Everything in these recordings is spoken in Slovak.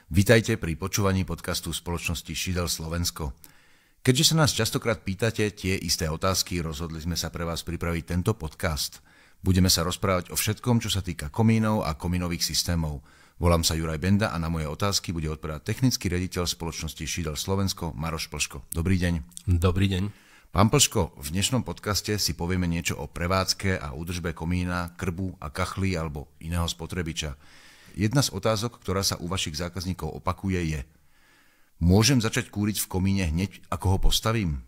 Vitajte pri počúvaní podcastu spoločnosti Šidel Slovensko. Keďže sa nás častokrát pýtate tie isté otázky, rozhodli sme sa pre vás pripraviť tento podcast. Budeme sa rozprávať o všetkom, čo sa týka komínov a komínových systémov. Volám sa Juraj Benda a na moje otázky bude odpovedať technický riaditeľ spoločnosti Šidel Slovensko Maroš Plško. Dobrý deň. Dobrý deň. Pán Plško, v dnešnom podcaste si povieme niečo o prevádzke a údržbe komína, krbu a kachly alebo iného spotrebiča. Jedna z otázok, ktorá sa u vašich zákazníkov opakuje, je: môžem začať kúriť v komíne hneď, ako ho postavím?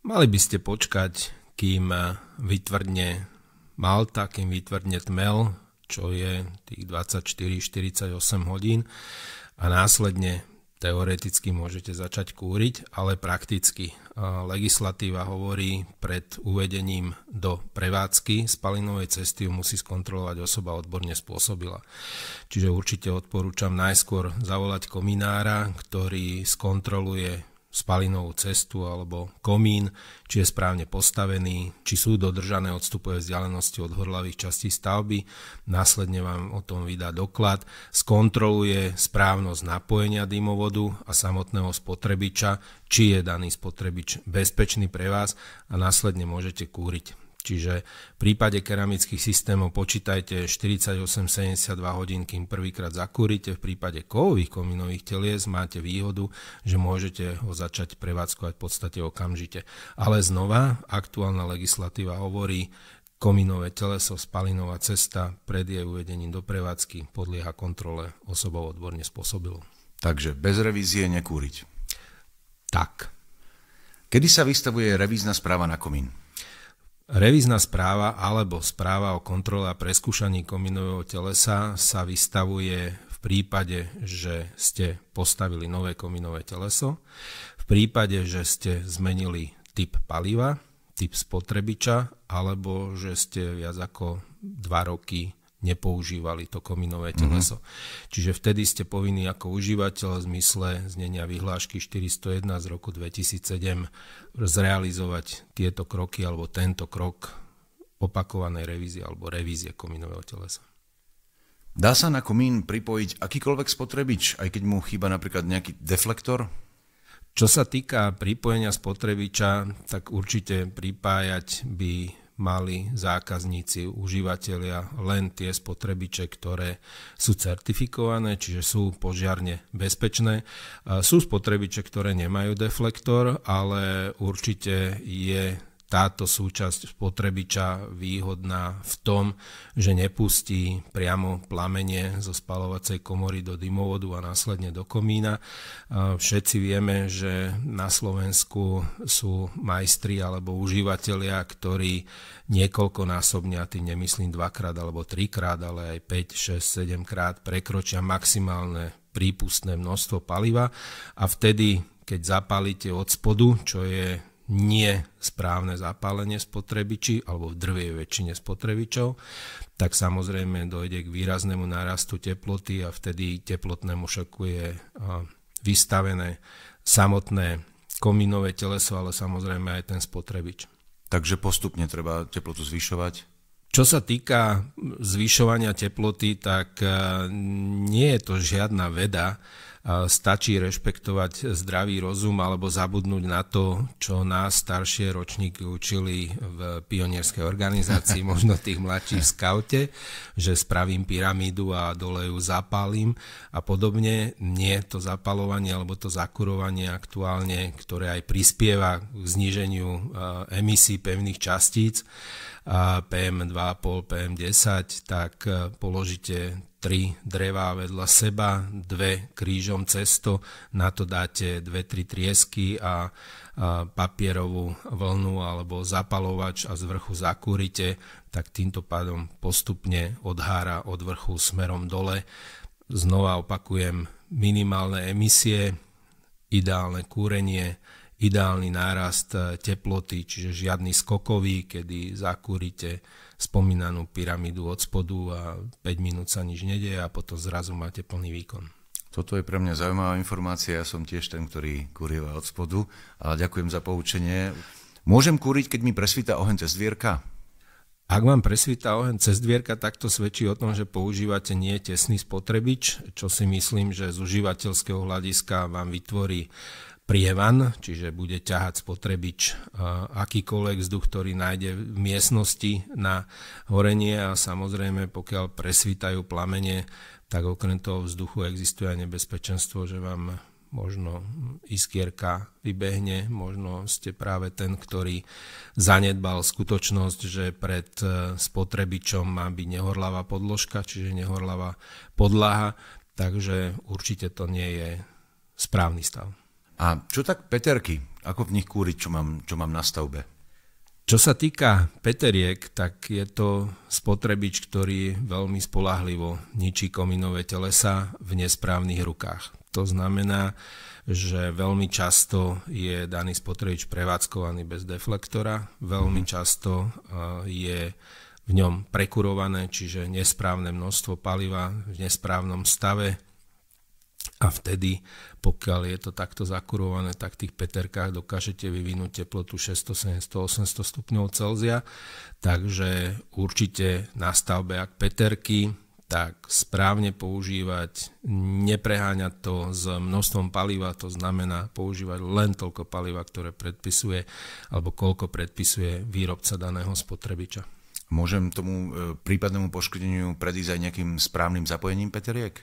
Mali by ste počkať, kým vytvrdne malta, kým vytvrdne tmel, čo je tých 24-48 hodín, a následne teoreticky môžete začať kúriť, ale prakticky legislatíva hovorí, pred uvedením do prevádzky spalinovej cesty ju musí skontrolovať osoba odborne spôsobila. Čiže určite odporúčam najskôr zavolať kominára, ktorý skontroluje spalinovú cestu alebo komín, či je správne postavený, či sú dodržané odstupové vzdialenosti od horlavých častí stavby. Následne vám o tom vydá doklad, skontroluje správnosť napojenia dymovodu a samotného spotrebiča, či je daný spotrebič bezpečný pre vás, a následne môžete kúriť. Čiže v prípade keramických systémov počítajte 48-72 hodín, kým prvýkrát zakúrite. V prípade kovových komínových telies máte výhodu, že môžete ho začať prevádzkovať v podstate okamžite. Ale znova, aktuálna legislatíva hovorí, komínové teleso, spalinová cesta pred jej uvedením do prevádzky podlieha kontrole osobou odborne spôsobilou. Takže bez revízie nekúriť. Tak. Kedy sa vystavuje revízna správa na komín? Revízna správa alebo správa o kontrole a preskúšaní komínového telesa sa vystavuje v prípade, že ste postavili nové komínové teleso, v prípade, že ste zmenili typ paliva, typ spotrebiča, alebo že ste viac ako 2 roky nepoužívali to komínové teleso. Čiže vtedy ste povinní ako užívateľ v zmysle znenia vyhlášky 401 z roku 2007 zrealizovať tieto kroky alebo tento krok opakovanej revízie alebo revízie komínového telesa. Dá sa na komín pripojiť akýkoľvek spotrebič, aj keď mu chýba napríklad nejaký deflektor? Čo sa týka pripojenia spotrebiča, tak určite pripájať by mali zákazníci, užívateľia len tie spotrebiče, ktoré sú certifikované, čiže sú požiarne bezpečné. Sú spotrebiče, ktoré nemajú deflektor, ale určite je táto súčasť spotrebiča výhodná v tom, že nepustí priamo plamenie zo spaľovacej komory do dymovodu a následne do komína. Všetci vieme, že na Slovensku sú majstri alebo užívateľia, ktorí niekoľkonásobne, a tým nemyslím 2-krát alebo 3-krát, ale aj 5, 6, 7-krát prekročia maximálne prípustné množstvo paliva, a vtedy, keď zapálite od spodu, čo je nie správne zapálenie spotrebiči alebo v drvej väčšine spotrebičov, tak samozrejme dojde k výraznému nárastu teploty a vtedy teplotnému šoku je vystavené samotné komínové teleso, ale samozrejme aj ten spotrebič. Takže postupne treba teplotu zvyšovať? Čo sa týka zvyšovania teploty, tak nie je to žiadna veda. Stačí rešpektovať zdravý rozum alebo zabudnúť na to, čo nás staršie ročníky učili v pionierskej organizácii, možno tých mladších v skaute, že spravím pyramídu a dole ju zapálim a podobne. Nie, to zapalovanie alebo to zakurovanie aktuálne, ktoré aj prispieva k zníženiu emisí pevných častíc, PM2,5, PM10, tak položíte 3 drevá vedľa seba, 2 krížom cesto, na to dáte 2-3 triesky a papierovú vlnu alebo zapalovač a z vrchu zakúrite, tak týmto pádom postupne odhára od vrchu smerom dole. Znova opakujem, minimálne emisie, ideálne kúrenie, ideálny nárast teploty, čiže žiadny skokový, kedy zakúrite spomínanú pyramídu od spodu a 5 minút sa nič nedeje a potom zrazu máte plný výkon. Toto je pre mňa zaujímavá informácia, ja som tiež ten, ktorý kúrieva od spodu, ale ďakujem za poučenie. Môžem kúriť, keď mi presvíta oheň cez dvierka? Ak vám presvíta oheň cez dvierka, tak to svedčí o tom, že používate nie tesný spotrebič, čo si myslím, že z užívateľského hľadiska vám vytvorí prievan, čiže bude ťahať spotrebič akýkoľvek vzduch, ktorý nájde v miestnosti na horenie, a samozrejme pokiaľ presvítajú plamene, tak okrem toho vzduchu existuje aj nebezpečenstvo, že vám možno iskierka vybehne, možno ste práve ten, ktorý zanedbal skutočnosť, že pred spotrebičom má byť nehorľavá podložka, čiže nehorľavá podlaha, takže určite to nie je správny stav. A čo tak peterky? Ako v nich kúriť, čo mám na stavbe? Čo sa týka peteriek, tak je to spotrebič, ktorý veľmi spoľahlivo ničí komínové telesa v nesprávnych rukách. To znamená, že veľmi často je daný spotrebič prevádzkovaný bez deflektora, veľmi často je v ňom prekurované, čiže nesprávne množstvo paliva v nesprávnom stave, a vtedy, pokiaľ je to takto zakurované, tak v tých peterkách dokážete vyvinúť teplotu 600, 700, 800 stupňov Celzia, takže určite na stavbe ak peterky, tak správne používať, nepreháňať to s množstvom paliva, to znamená používať len toľko paliva, ktoré predpisuje alebo koľko predpisuje výrobca daného spotrebiča. Môžem tomu prípadnému poškodeniu predísť aj nejakým správnym zapojením peteriek?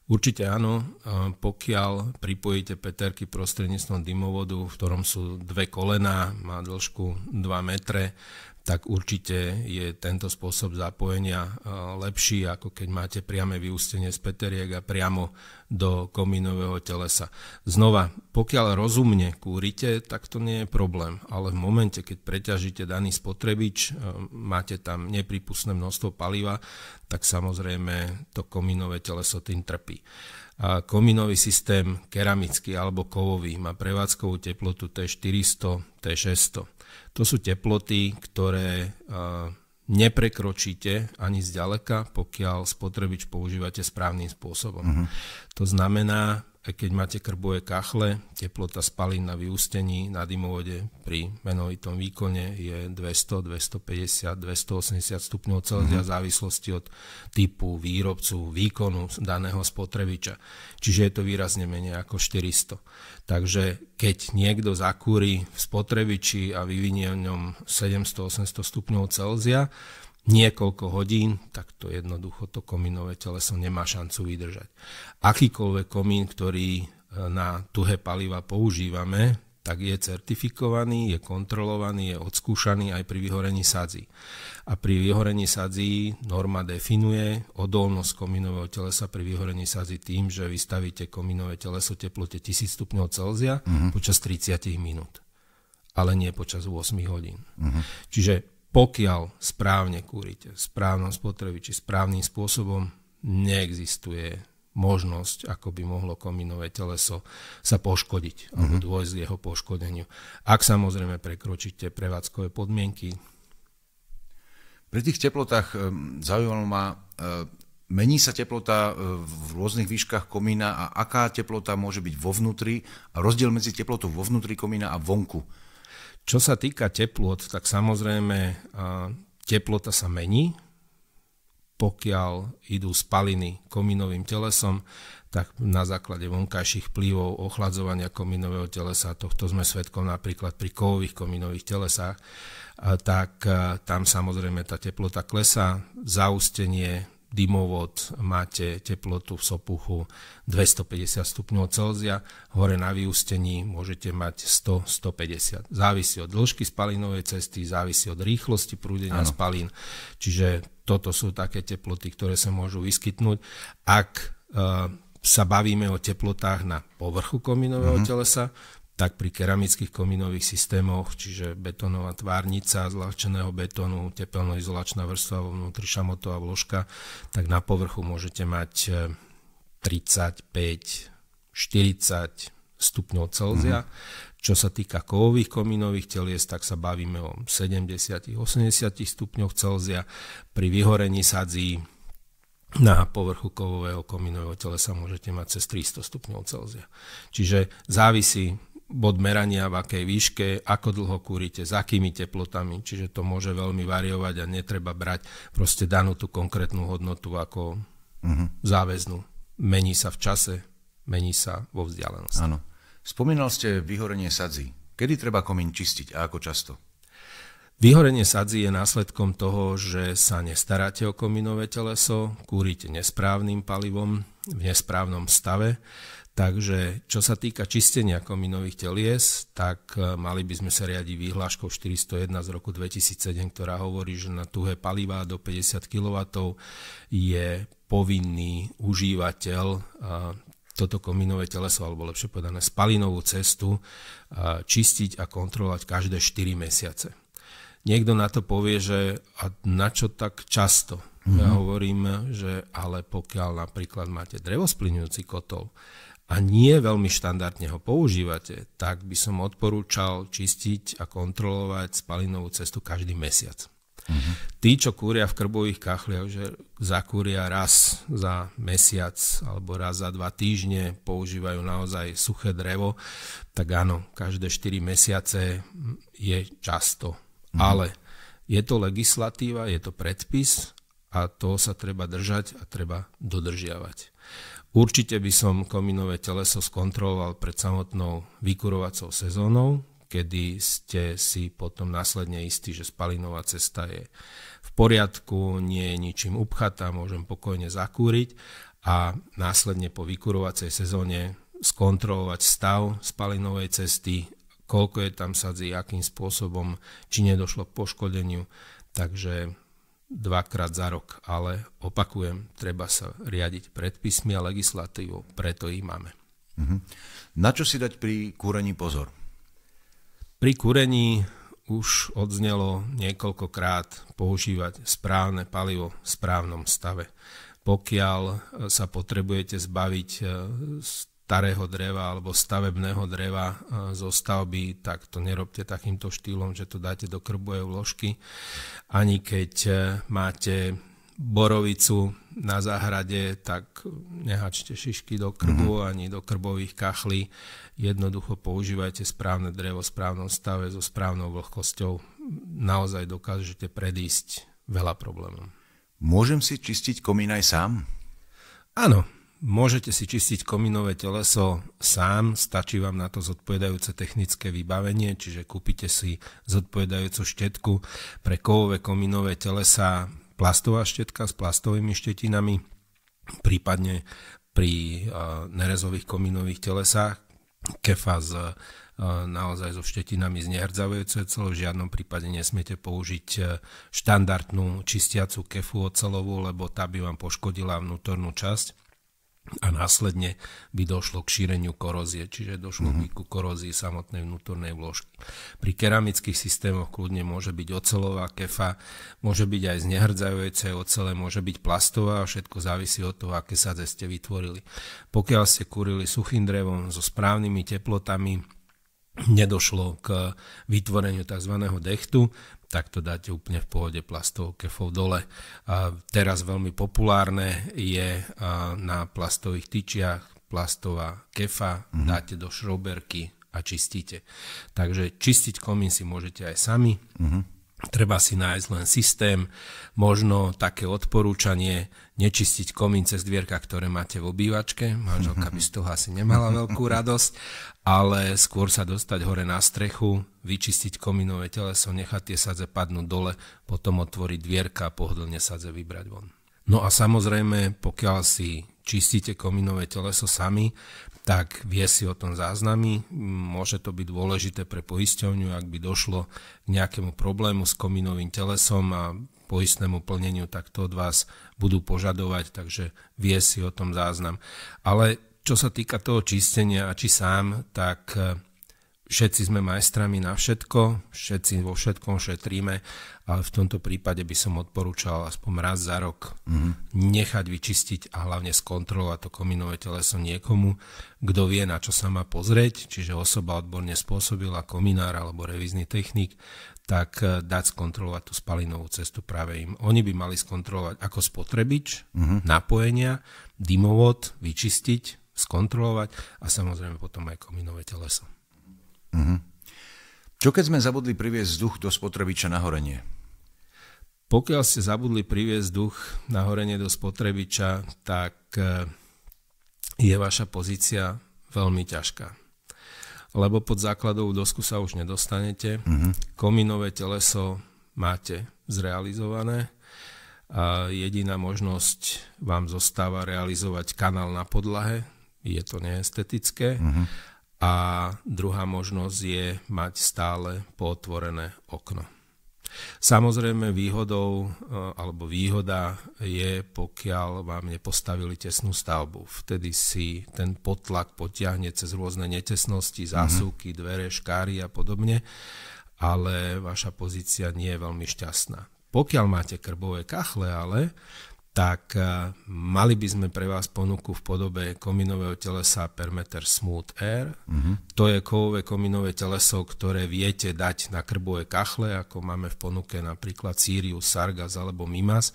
Určite áno, pokiaľ pripojíte peterky prostredníctvom dymovodu, v ktorom sú dve kolená, má dĺžku 2 metre, tak určite je tento spôsob zapojenia lepší, ako keď máte priame vyústenie z peteriek a priamo do komínového telesa. Znova, pokiaľ rozumne kúrite, tak to nie je problém, ale v momente, keď preťažíte daný spotrebič, máte tam nepripustné množstvo paliva, tak samozrejme to komínové teleso tým trpí. A komínový systém keramický alebo kovový má prevádzkovú teplotu T400, T600. To sú teploty, ktoré neprekročíte ani zďaleka, pokiaľ spotrebič používate správnym spôsobom. To znamená, keď máte krbové kachle, teplota spalín na vyústení na dymovode pri menovitom výkone je 200, 250, 280 stupňov Celzia v závislosti od typu výrobcu, výkonu daného spotrebiča. Čiže je to výrazne menej ako 400. Takže keď niekto zakúri v spotrebiči a vyvinie v ňom 700-800 stupňov Celzia niekoľko hodín, tak to jednoducho to komínové teleso nemá šancu vydržať. Akýkoľvek komín, ktorý na tuhé paliva používame, tak je certifikovaný, je kontrolovaný, je odskúšaný aj pri vyhorení sadzí. A pri vyhorení sadzí norma definuje odolnosť komínového telesa pri vyhorení sadzí tým, že vystavíte komínové teleso teplote 1000 stupňov Celzia počas 30 minút, ale nie počas 8 hodín. Čiže pokiaľ správne kúrite, v správnom spotrebiči, správnym spôsobom, neexistuje možnosť, ako by mohlo komínové teleso sa poškodiť alebo dôjsť k jeho poškodeniu. Ak samozrejme prekročíte prevádzkové podmienky. Pri tých teplotách zaujímalo ma, mení sa teplota v rôznych výškach komína a aká teplota môže byť vo vnútri a rozdiel medzi teplotou vo vnútri komína a vonku? Čo sa týka teplot, tak samozrejme teplota sa mení. Pokiaľ idú spaliny komínovým telesom, tak na základe vonkajších vplyvov ochladzovania komínového telesa, tohto sme svedkom napríklad pri kovových komínových telesách, tak tam samozrejme tá teplota klesá. Zaústenie, dymovod, máte teplotu v sopuchu 250 stupňov Celzia, hore na vyústení môžete mať 100-150. Závisí od dĺžky spalinovej cesty, závisí od rýchlosti prúdenia spalín. Čiže toto sú také teploty, ktoré sa môžu vyskytnúť. Ak sa bavíme o teplotách na povrchu komínového telesa, tak pri keramických komínových systémoch, čiže betónová tvárnica z ľahčeného betónu, tepelno-izolačná vrstva vo vnútri šamotová vložka, tak na povrchu môžete mať 35-40 stupňov Celzia. Čo sa týka kovových komínových telies, tak sa bavíme o 70-80 stupňoch Celzia. Pri vyhorení sadzí na povrchu kovového komínového telesa môžete mať cez 300 stupňov Celzia. Čiže závisí bod merania, v akej výške, ako dlho kúrite, s akými teplotami, čiže to môže veľmi variovať a netreba brať proste danú tú konkrétnu hodnotu ako záväznú. Mení sa v čase, mení sa vo vzdialenosti. Áno. Spomínal ste vyhorenie sadzí. Kedy treba komín čistiť a ako často? Vyhorenie sadzí je následkom toho, že sa nestaráte o komínové teleso, kúrite nesprávnym palivom, v nesprávnom stave. Takže čo sa týka čistenia komínových telies, tak mali by sme sa riadiť výhláškou 401 z roku 2007, ktorá hovorí, že na tuhé palivá do 50 kW je povinný užívateľ toto komínové teleso, alebo lepšie povedané spalinovú cestu, čistiť a kontrolovať každé 4 mesiace. Niekto na to povie, že a na čo tak často? Ja hovorím, že ale pokiaľ napríklad máte drevosplyňujúci kotol a nie veľmi štandardne ho používate, tak by som odporúčal čistiť a kontrolovať spalinovú cestu každý mesiac. Tí, čo kúria v krbových kachliach, že zakúria raz za mesiac alebo raz za 2 týždne, používajú naozaj suché drevo, tak áno, každé 4 mesiace je často. Ale je to legislatíva, je to predpis a toho sa treba držať a treba dodržiavať. Určite by som komínové teleso skontroloval pred samotnou vykurovacou sezónou, kedy ste si potom následne istí, že spalinová cesta je v poriadku, nie je ničím upchatá, môžem pokojne zakúriť a následne po vykurovacej sezóne skontrolovať stav spalinovej cesty, koľko je tam sadzí, akým spôsobom, či nedošlo k poškodeniu. Takže 2-krát za rok, ale opakujem, treba sa riadiť predpismi a legislatívou, preto ich máme. Na čo si dať pri kúrení pozor? Pri kúrení už odznelo niekoľkokrát používať správne palivo v správnom stave. Pokiaľ sa potrebujete zbaviť starého dreva alebo stavebného dreva zo stavby, tak to nerobte takýmto štýlom, že to dáte do krbovej vložky. Ani keď máte borovicu na záhrade, tak nehačte šišky do krbu ani do krbových kachlí. Jednoducho používajte správne drevo v správnom stave so správnou vlhkosťou. Naozaj dokážete predísť veľa problémov. Môžem si čistiť komín aj sám? Áno. Môžete si čistiť komínové teleso sám, stačí vám na to zodpovedajúce technické vybavenie, čiže kúpite si zodpovedajúcu štetku pre kovové komínové telesa, plastová štetka s plastovými štetinami, prípadne pri nerezových komínových telesách kefa naozaj so štetinami z nehrdzavejúcej ocele. V žiadnom prípade nesmiete použiť štandardnú čistiacu kefu ocelovú, lebo tá by vám poškodila vnútornú časť a následne by došlo k šíreniu korózie, čiže došlo ku korózii samotnej vnútornej vložky. Pri keramických systémoch kľudne môže byť oceľová kefa, môže byť aj z nehrdzajúcej ocele, môže byť plastová a všetko závisí od toho, aké sadze ste vytvorili. Pokiaľ ste kúrili suchým drevom so správnymi teplotami, nedošlo k vytvoreniu tzv. Dechtu, tak to dáte úplne v pohode plastovou kefou dole. A teraz veľmi populárne je na plastových tyčiach plastová kefa, dáte do šroberky a čistíte. Takže čistiť komín si môžete aj sami. Treba si nájsť len systém, možno také odporúčanie, nečistiť komín cez dvierka, ktoré máte v obývačke. Manželka by z toho asi nemala veľkú radosť, ale skôr sa dostať hore na strechu, vyčistiť komínové teleso, nechať tie sadze padnúť dole, potom otvoriť dvierka a pohodlne sadze vybrať von. No a samozrejme, pokiaľ si čistíte komínové teleso sami, tak vie si o tom záznamy. Môže to byť dôležité pre poisťovňu, ak by došlo k nejakému problému s komínovým telesom a poistnému plneniu, tak to od vás budú požadovať, takže vie si o tom záznam. Ale čo sa týka toho čistenia a či sám, tak všetci sme majstrami na všetko, všetci vo všetkom šetríme, ale v tomto prípade by som odporúčal aspoň raz za rok nechať vyčistiť a hlavne skontrolovať to komínové teleso niekomu, kto vie, na čo sa má pozrieť, čiže osoba odborne spôsobila, kominár alebo revízny technik, tak dať skontrolovať tú spalinovú cestu práve im. Oni by mali skontrolovať ako spotrebič, napojenia, dymovod, vyčistiť, skontrolovať a samozrejme potom aj komínové teleso. Čo keď sme zabudli priviesť vzduch do spotrebiča na horenie? Pokiaľ ste zabudli priviesť vzduch na horenie do spotrebiča, tak je vaša pozícia veľmi ťažká. Lebo pod základovú dosku sa už nedostanete. Komínové teleso máte zrealizované. A jediná možnosť vám zostáva realizovať kanál na podlahe. Je to neestetické. A druhá možnosť je mať stále pootvorené okno. Samozrejme výhodou alebo výhoda je, pokiaľ vám nepostavili tesnú stavbu. Vtedy si ten potlak potiahne cez rôzne netesnosti, zásuvky, dvere, škáry a podobne, ale vaša pozícia nie je veľmi šťastná. Pokiaľ máte krbové kachle, ale tak mali by sme pre vás ponuku v podobe komínového telesa Permeter Smooth Air. To je kovové komínové teleso, ktoré viete dať na krbové kachle, ako máme v ponuke napríklad Sirius, Sargas alebo Mimas.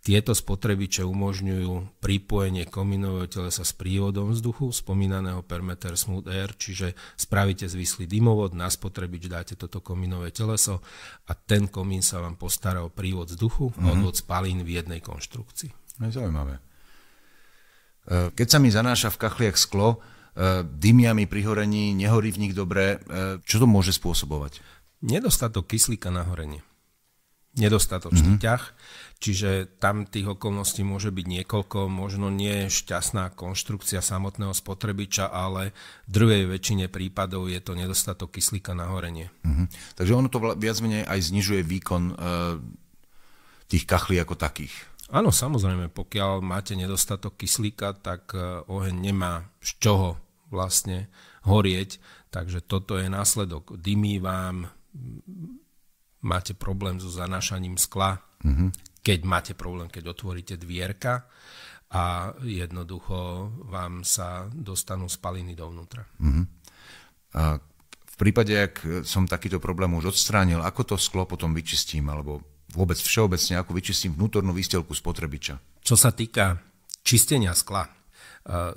Tieto spotrebiče umožňujú pripojenie komínového telesa s prívodom vzduchu, spomínaného Permeter Smooth Air, čiže spravíte zvislý dymovod, na spotrebič dáte toto komínové teleso a ten komín sa vám postará o prívod vzduchu a odvod spalín v jednej konštrukcii. Je zaujímavé. Keď sa mi zanáša v kachliach sklo, dymia mi pri horení, nehorí v nich dobre, čo to môže spôsobovať? Nedostatok kyslíka na horenie. Nedostatočný ťah, čiže tam tých okolností môže byť niekoľko, možno nie šťastná konštrukcia samotného spotrebiča, ale v druhej väčšine prípadov je to nedostatok kyslíka na horenie. Takže ono to viac menej aj znižuje výkon tých kachlí ako takých. Áno, samozrejme, pokiaľ máte nedostatok kyslíka, tak oheň nemá z čoho vlastne horieť, takže toto je následok. Dymí vám, máte problém so zanášaním skla, keď máte problém, keď otvoríte dvierka a jednoducho vám sa dostanú spaliny dovnútra. A v prípade, ak som takýto problém už odstránil, ako to sklo potom vyčistím, alebo vôbec všeobecne, ako vyčistím vnútornú výstelku spotrebiča? Čo sa týka čistenia skla,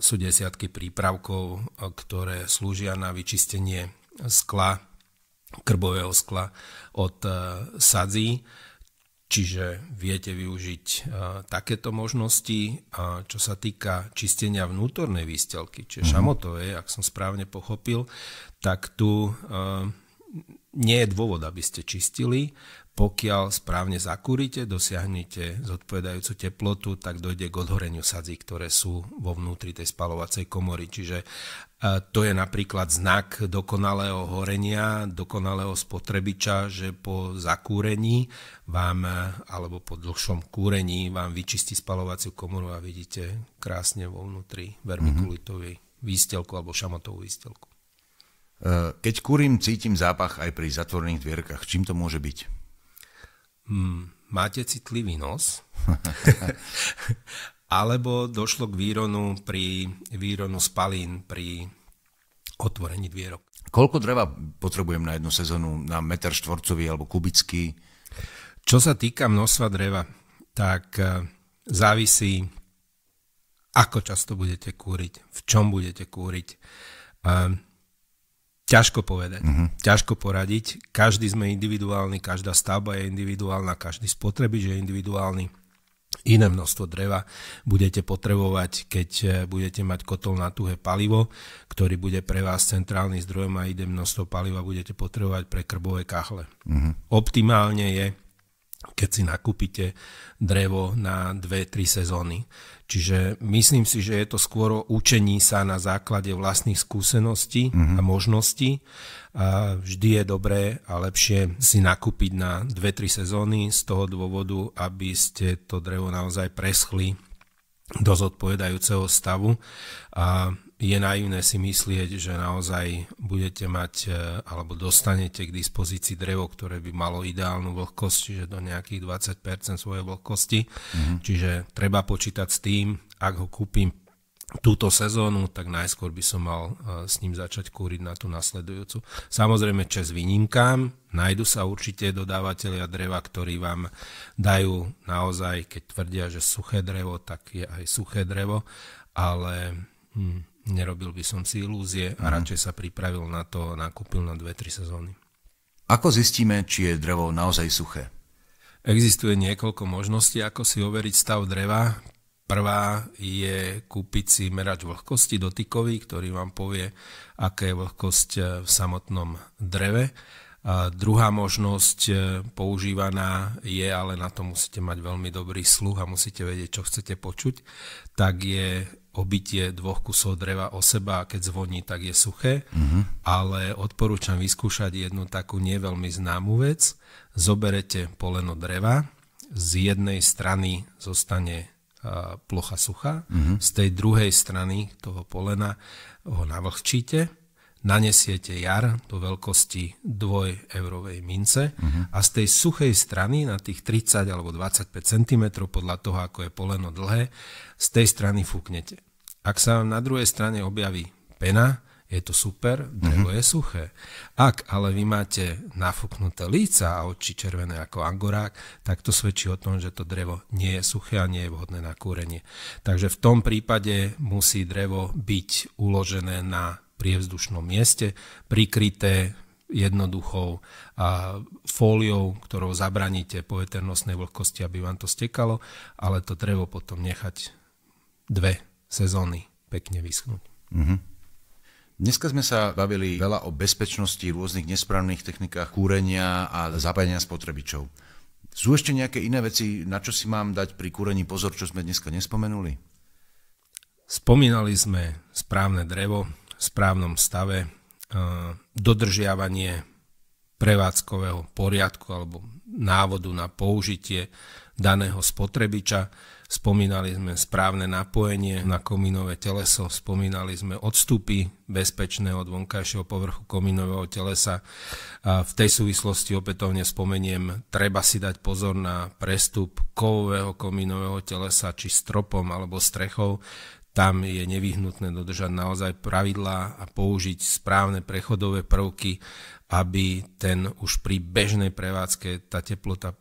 sú desiatky prípravkov, ktoré slúžia na vyčistenie skla, krbového skla od sadzí, čiže viete využiť takéto možnosti. Čo sa týka čistenia vnútornej výstelky, čiže šamotovej, ak som správne pochopil, tak tu nie je dôvod, aby ste čistili. Pokiaľ správne zakúrite, dosiahnete zodpovedajúcu teplotu, tak dojde k odhoreniu sadzí, ktoré sú vo vnútri tej spaľovacej komory. Čiže to je napríklad znak dokonalého horenia, dokonalého spotrebiča, že po zakúrení vám, alebo po dlhšom kúrení vám vyčistí spaľovaciu komoru a vidíte krásne vo vnútri vermikulitovej výstelku alebo šamotovú výstelku. Keď kúrim, cítim zápach aj pri zatvorených dvierkach. Čím to môže byť? Máte citlivý nos? Alebo došlo k výronu spalín pri otvorení dvierok? Koľko dreva potrebujem na jednu sezónu, na meter štvorcový alebo kubický? Čo sa týka množstva dreva, tak závisí, ako často budete kúriť, v čom budete kúriť. Ťažko povedať, ťažko poradiť. Každý sme individuálny, každá stavba je individuálna, každý spotrebič je individuálny. Iné množstvo dreva budete potrebovať, keď budete mať kotol na tuhé palivo, ktorý bude pre vás centrálny zdrojom a iné množstvo paliva budete potrebovať pre krbové kachle. Optimálne je, keď si nakúpite drevo na 2-3 sezóny. Čiže myslím si, že je to skôr o učení sa na základe vlastných skúseností a možností. A vždy je dobré a lepšie si nakúpiť na 2-3 sezóny z toho dôvodu, aby ste to drevo naozaj preschli do zodpovedajúceho stavu. A je naivné si myslieť, že naozaj budete mať alebo dostanete k dispozícii drevo, ktoré by malo ideálnu vlhkosť, čiže do nejakých 20% svojej vlhkosti. Čiže treba počítať s tým, ak ho kúpim túto sezónu, tak najskôr by som mal s ním začať kúriť na tú nasledujúcu. Samozrejme, čas výnimkám, nájdu sa určite dodávateľia dreva, ktorí vám dajú naozaj, keď tvrdia, že suché drevo, tak je aj suché drevo, ale nerobil by som si ilúzie a radšej sa pripravil na to, nakúpil na 2-3 sezóny. Ako zistíme, či je drevo naozaj suché? Existuje niekoľko možností, ako si overiť stav dreva. Prvá je kúpiť si merač vlhkosti dotykový, ktorý vám povie, aká je vlhkosť v samotnom dreve. A druhá možnosť používaná je, ale na to musíte mať veľmi dobrý sluch a musíte vedieť, čo chcete počuť, tak je obitie 2 kusov dreva o seba a keď zvoní, tak je suché, ale odporúčam vyskúšať jednu takú nie veľmi známu vec. Zoberete poleno dreva, z jednej strany zostane plocha suchá, z tej druhej strany toho polena ho navlhčíte, nanesiete jar do veľkosti 2-eurovej mince a z tej suchej strany na tých 30 alebo 25 cm podľa toho, ako je poleno dlhé, z tej strany fúknete. Ak sa vám na druhej strane objaví pena, je to super, drevo je suché. Ak ale vy máte nafúknuté líca a oči červené ako angorák, tak to svedčí o tom, že to drevo nie je suché a nie je vhodné na kúrenie. Takže v tom prípade musí drevo byť uložené na prievzdušnom mieste, prikryté jednoduchou fóliou, ktorou zabraníte poveternostnej vlhkosti, aby vám to stekalo, ale to drevo potom nechať 2 sezóny pekne vyschnúť. Dneska sme sa bavili veľa o bezpečnosti, rôznych nesprávnych technikách kúrenia a zapájania spotrebičov. Sú ešte nejaké iné veci, na čo si mám dať pri kúrení pozor, čo sme dneska nespomenuli? Spomínali sme správne drevo v správnom stave, dodržiavanie prevádzkového poriadku alebo návodu na použitie daného spotrebiča. Spomínali sme správne napojenie na komínové teleso, spomínali sme odstupy bezpečné od vonkajšieho povrchu komínového telesa. A v tej súvislosti opätovne spomeniem, treba si dať pozor na prestup kovového komínového telesa, či stropom alebo strechou. Tam je nevyhnutné dodržať naozaj pravidlá a použiť správne prechodové prvky, aby ten už pri bežnej prevádzke tá teplota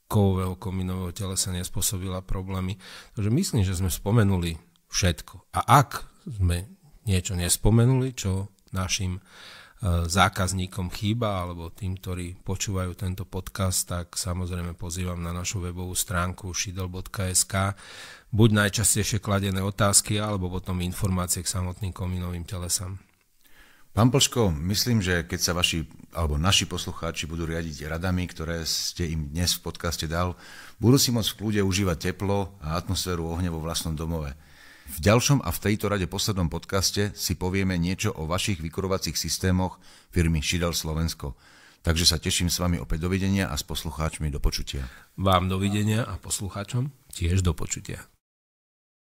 kovového komínového telesa nespôsobila problémy. Takže myslím, že sme spomenuli všetko. A ak sme niečo nespomenuli, čo našim zákazníkom chýba, alebo tým, ktorí počúvajú tento podcast, tak samozrejme pozývam na našu webovú stránku shidel.sk buď najčastejšie kladené otázky, alebo potom informácie k samotným komínovým telesám. Pán Plško, myslím, že keď sa vaši alebo naši poslucháči budú riadiť radami, ktoré ste im dnes v podcaste dal, budú si môcť v kľude užívať teplo a atmosféru ohňa vo vlastnom domove. V ďalšom a v tejto rade poslednom podcaste si povieme niečo o vašich vykurovacích systémoch firmy Šidel Slovensko. Takže sa teším s vami opäť dovidenia a s poslucháčmi do počutia. Vám dovidenia a poslucháčom tiež do počutia.